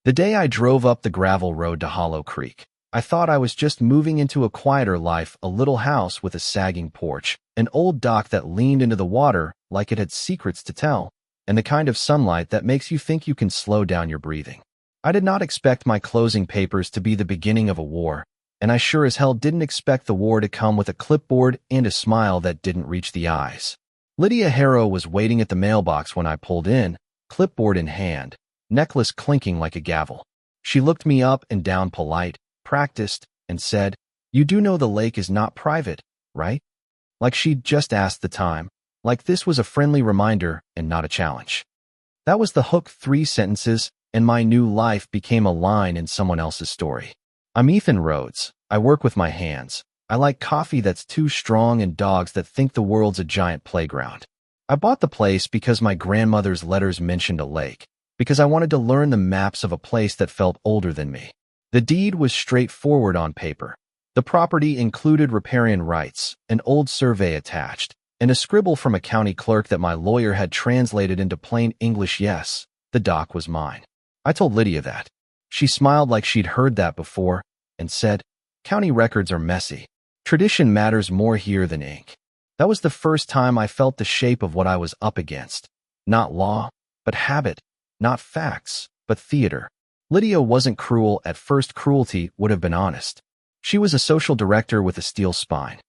The day I drove up the gravel road to Hollow Creek, I thought I was just moving into a quieter life, a little house with a sagging porch, an old dock that leaned into the water like it had secrets to tell, and the kind of sunlight that makes you think you can slow down your breathing. I did not expect my closing papers to be the beginning of a war, and I sure as hell didn't expect the war to come with a clipboard and a smile that didn't reach the eyes. Lydia Harrow was waiting at the mailbox when I pulled in, clipboard in hand, necklace clinking like a gavel. She looked me up and down, polite, practiced, and said, "You do know the lake is not private, right?" Like she'd just asked the time, like this was a friendly reminder and not a challenge. That was the hook. 3 sentences, and my new life became a line in someone else's story. I'm Ethan Rhodes. I work with my hands. I like coffee that's too strong and dogs that think the world's a giant playground. I bought the place because my grandmother's letters mentioned a lake, because I wanted to learn the maps of a place that felt older than me. The deed was straightforward on paper. The property included riparian rights, an old survey attached, and a scribble from a county clerk that my lawyer had translated into plain English. Yes, the dock was mine. I told Lydia that. She smiled like she'd heard that before and said, "County records are messy. Tradition matters more here than ink." That was the first time I felt the shape of what I was up against. Not law, but habit. Not facts, but theater. Lydia wasn't cruel at first. Cruelty would have been honest. She was a social director with a steel spine.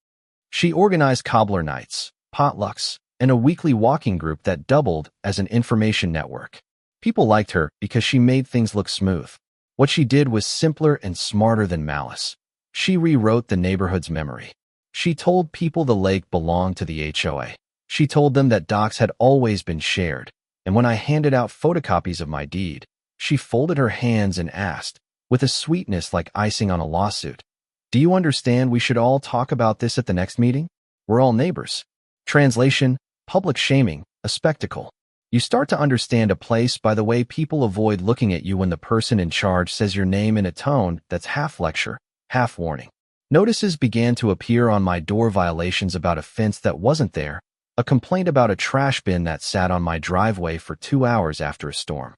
She organized cobbler nights, potlucks, and a weekly walking group that doubled as an information network. People liked her because she made things look smooth. What she did was simpler and smarter than malice. She rewrote the neighborhood's memory. She told people the lake belonged to the HOA. She told them that docks had always been shared. And when I handed out photocopies of my deed, she folded her hands and asked, with a sweetness like icing on a lawsuit, "Do you understand we should all talk about this at the next meeting? We're all neighbors." Translation: public shaming, a spectacle. You start to understand a place by the way people avoid looking at you when the person in charge says your name in a tone that's half lecture, half warning. Notices began to appear on my door: violations about a fence that wasn't there, a complaint about a trash bin that sat on my driveway for 2 hours after a storm.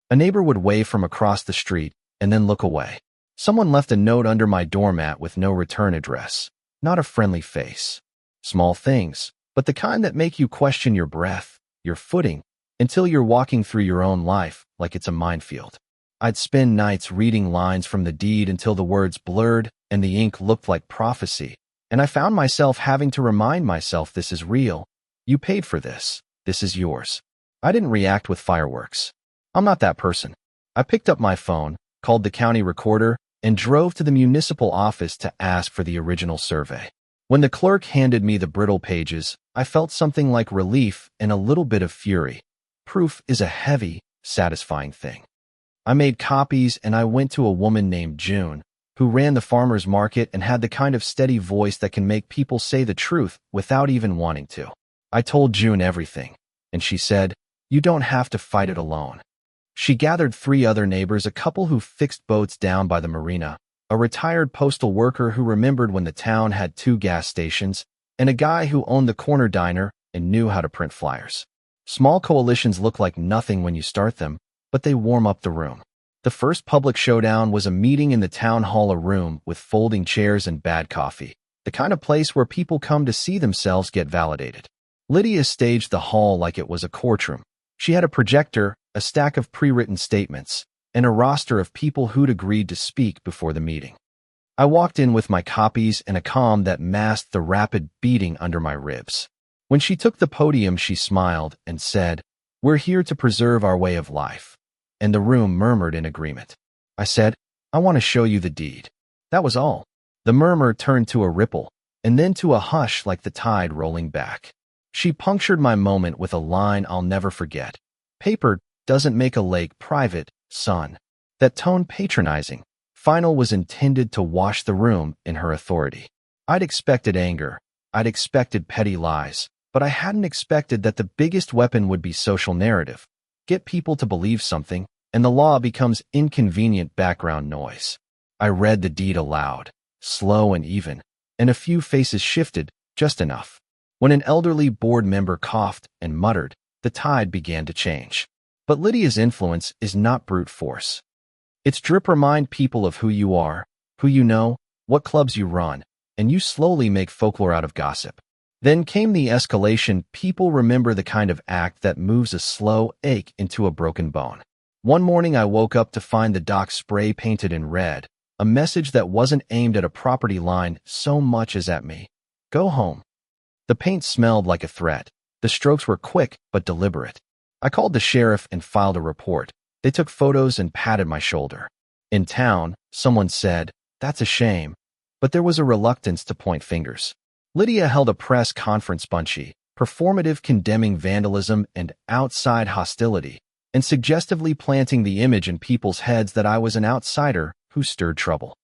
A neighbor would wave from across the street and then look away. Someone left a note under my doormat with no return address, not a friendly face. Small things, but the kind that make you question your breath, your footing, until you're walking through your own life like it's a minefield. I'd spend nights reading lines from the deed until the words blurred and the ink looked like prophecy, and I found myself having to remind myself, this is real. You paid for this. This is yours. I didn't react with fireworks. I'm not that person. I picked up my phone, called the county recorder, and drove to the municipal office to ask for the original survey. When the clerk handed me the brittle pages, I felt something like relief and a little bit of fury. Proof is a heavy, satisfying thing. I made copies and I went to a woman named June, who ran the farmer's market and had the kind of steady voice that can make people say the truth without even wanting to. I told June everything, and she said, "You don't have to fight it alone." She gathered 3 other neighbors, a couple who fixed boats down by the marina, a retired postal worker who remembered when the town had 2 gas stations, and a guy who owned the corner diner and knew how to print flyers. Small coalitions look like nothing when you start them, but they warm up the room. The first public showdown was a meeting in the town hall, a room with folding chairs and bad coffee, the kind of place where people come to see themselves get validated. Lydia staged the hall like it was a courtroom. She had a projector, a stack of pre-written statements, and a roster of people who'd agreed to speak before the meeting. I walked in with my copies and a calm that masked the rapid beating under my ribs. When she took the podium, she smiled and said, "We're here to preserve our way of life." And the room murmured in agreement. I said, "I want to show you the deed." That was all. The murmur turned to a ripple, and then to a hush like the tide rolling back. She punctured my moment with a line I'll never forget. "Paper doesn't make a lake private, son." That tone, patronizing, final, was intended to wash the room in her authority. I'd expected anger. I'd expected petty lies. But I hadn't expected that the biggest weapon would be social narrative. Get people to believe something, and the law becomes inconvenient background noise. I read the deed aloud, slow and even, and a few faces shifted, just enough. When an elderly board member coughed and muttered, the tide began to change. But Lydia's influence is not brute force. Its drip remind people of who you are, who you know, what clubs you run, and you slowly make folklore out of gossip. Then came the escalation. People remember the kind of act that moves a slow ache into a broken bone. One morning I woke up to find the dock spray painted in red, a message that wasn't aimed at a property line so much as at me. Go home. The paint smelled like a threat. The strokes were quick but deliberate. I called the sheriff and filed a report. They took photos and patted my shoulder. In town, someone said, "That's a shame," but there was a reluctance to point fingers. Lydia held a press conference bunchy, performative, condemning vandalism and outside hostility, and suggestively planting the image in people's heads that I was an outsider who stirred trouble.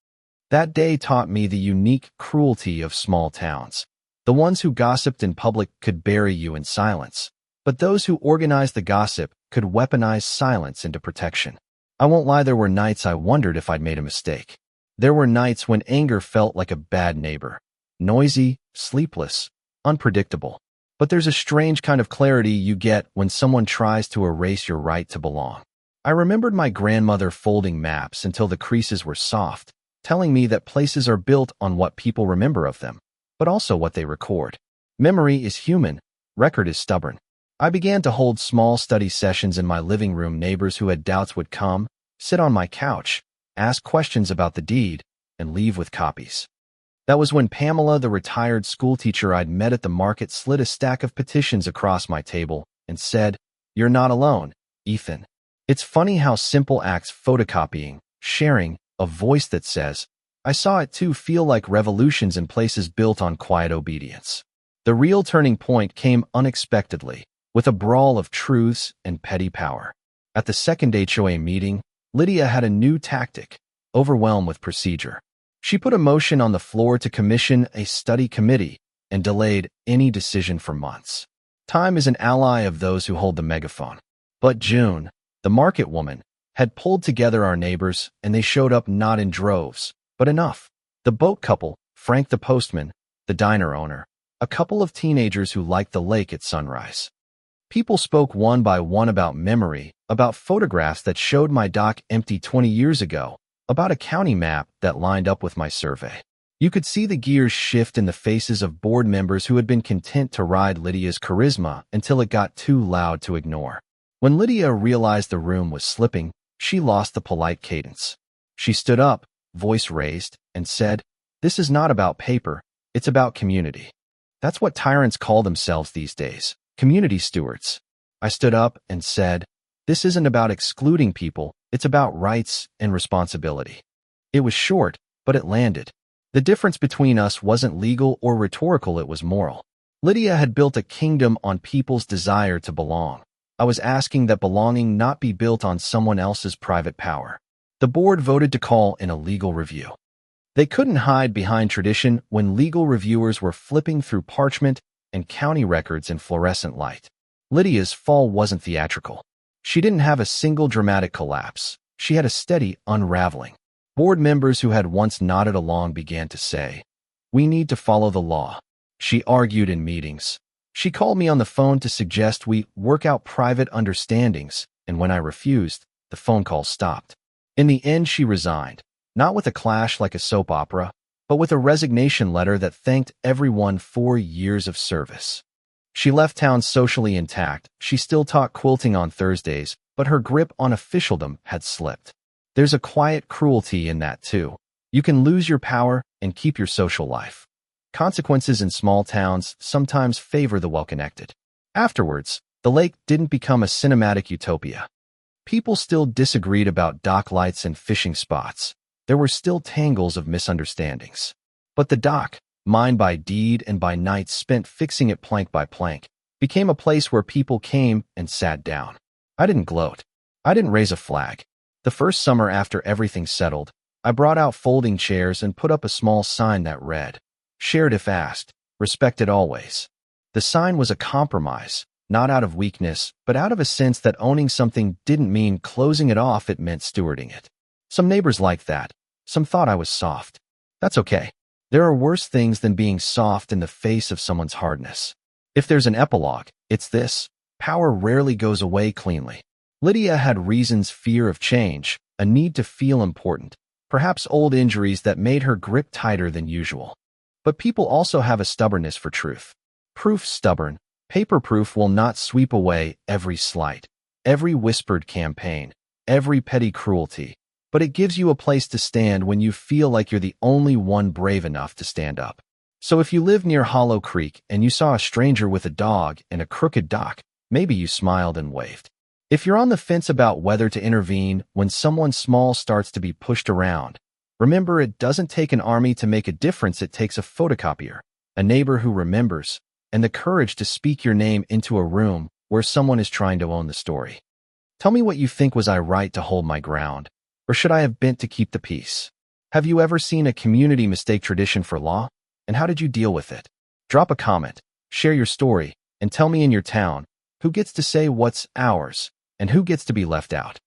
That day taught me the unique cruelty of small towns. The ones who gossiped in public could bury you in silence, but those who organized the gossip could weaponize silence into protection. I won't lie, there were nights I wondered if I'd made a mistake. There were nights when anger felt like a bad neighbor. Noisy, sleepless, unpredictable. But there's a strange kind of clarity you get when someone tries to erase your right to belong. I remembered my grandmother folding maps until the creases were soft, telling me that places are built on what people remember of them, but also what they record. Memory is human, record is stubborn. I began to hold small study sessions in my living room. Neighbors who had doubts would come, sit on my couch, ask questions about the deed, and leave with copies. That was when Pamela, the retired schoolteacher I'd met at the market, slid a stack of petitions across my table and said, "You're not alone, Ethan." It's funny how simple acts, photocopying, sharing, a voice that says, "I saw it too," feel like revolutions in places built on quiet obedience. The real turning point came unexpectedly, with a brawl of truths and petty power. At the second HOA meeting, Lydia had a new tactic: overwhelm with procedure. She put a motion on the floor to commission a study committee and delayed any decision for months. Time is an ally of those who hold the megaphone. But June, the market woman, had pulled together our neighbors, and they showed up not in droves, but enough. The boat couple, Frank the postman, the diner owner, a couple of teenagers who liked the lake at sunrise. People spoke one by one about memory, about photographs that showed my dock empty 20 years ago, about a county map that lined up with my survey. You could see the gears shift in the faces of board members who had been content to ride Lydia's charisma until it got too loud to ignore. When Lydia realized the room was slipping, she lost the polite cadence. She stood up, voice raised, and said, "This is not about paper, it's about community." That's what tyrants call themselves these days, community stewards. I stood up and said, "This isn't about excluding people, it's about rights and responsibility." It was short, but it landed. The difference between us wasn't legal or rhetorical, it was moral. Lydia had built a kingdom on people's desire to belong. I was asking that belonging not be built on someone else's private power. The board voted to call in a legal review. They couldn't hide behind tradition when legal reviewers were flipping through parchment and county records in fluorescent light. Lydia's fall wasn't theatrical. She didn't have a single dramatic collapse. She had a steady unraveling. Board members who had once nodded along began to say, "We need to follow the law." She argued in meetings. She called me on the phone to suggest we work out private understandings, and when I refused, the phone call stopped. In the end, she resigned, not with a clash like a soap opera, but with a resignation letter that thanked everyone for years of service. She left town socially intact. She still taught quilting on Thursdays, but her grip on officialdom had slipped. There's a quiet cruelty in that, too. You can lose your power and keep your social life. Consequences in small towns sometimes favor the well-connected. Afterwards, the lake didn't become a cinematic utopia. People still disagreed about dock lights and fishing spots. There were still tangles of misunderstandings. But the dock, mine by deed and by nights spent fixing it plank by plank, became a place where people came and sat down. I didn't gloat. I didn't raise a flag. The first summer after everything settled, I brought out folding chairs and put up a small sign that read, "Shared if asked, respected always." The sign was a compromise, not out of weakness, but out of a sense that owning something didn't mean closing it off, it meant stewarding it. Some neighbors liked that. Some thought I was soft. That's okay. There are worse things than being soft in the face of someone's hardness. If there's an epilogue, it's this: power rarely goes away cleanly. Lydia had reasons: fear of change, a need to feel important, perhaps old injuries that made her grip tighter than usual. But people also have a stubbornness for truth. Proof stubborn. Paper proof will not sweep away every slight, every whispered campaign, every petty cruelty, but it gives you a place to stand when you feel like you're the only one brave enough to stand up. So if you live near Hollow Creek and you saw a stranger with a dog and a crooked dock, maybe you smiled and waved. If you're on the fence about whether to intervene when someone small starts to be pushed around, remember it doesn't take an army to make a difference. It takes a photocopier, a neighbor who remembers, and the courage to speak your name into a room where someone is trying to own the story. Tell me what you think. Was I right to hold my ground? Or should I have bent to keep the peace? Have you ever seen a community mistake tradition for law? And how did you deal with it? Drop a comment, share your story, and tell me in your town who gets to say what's ours and who gets to be left out.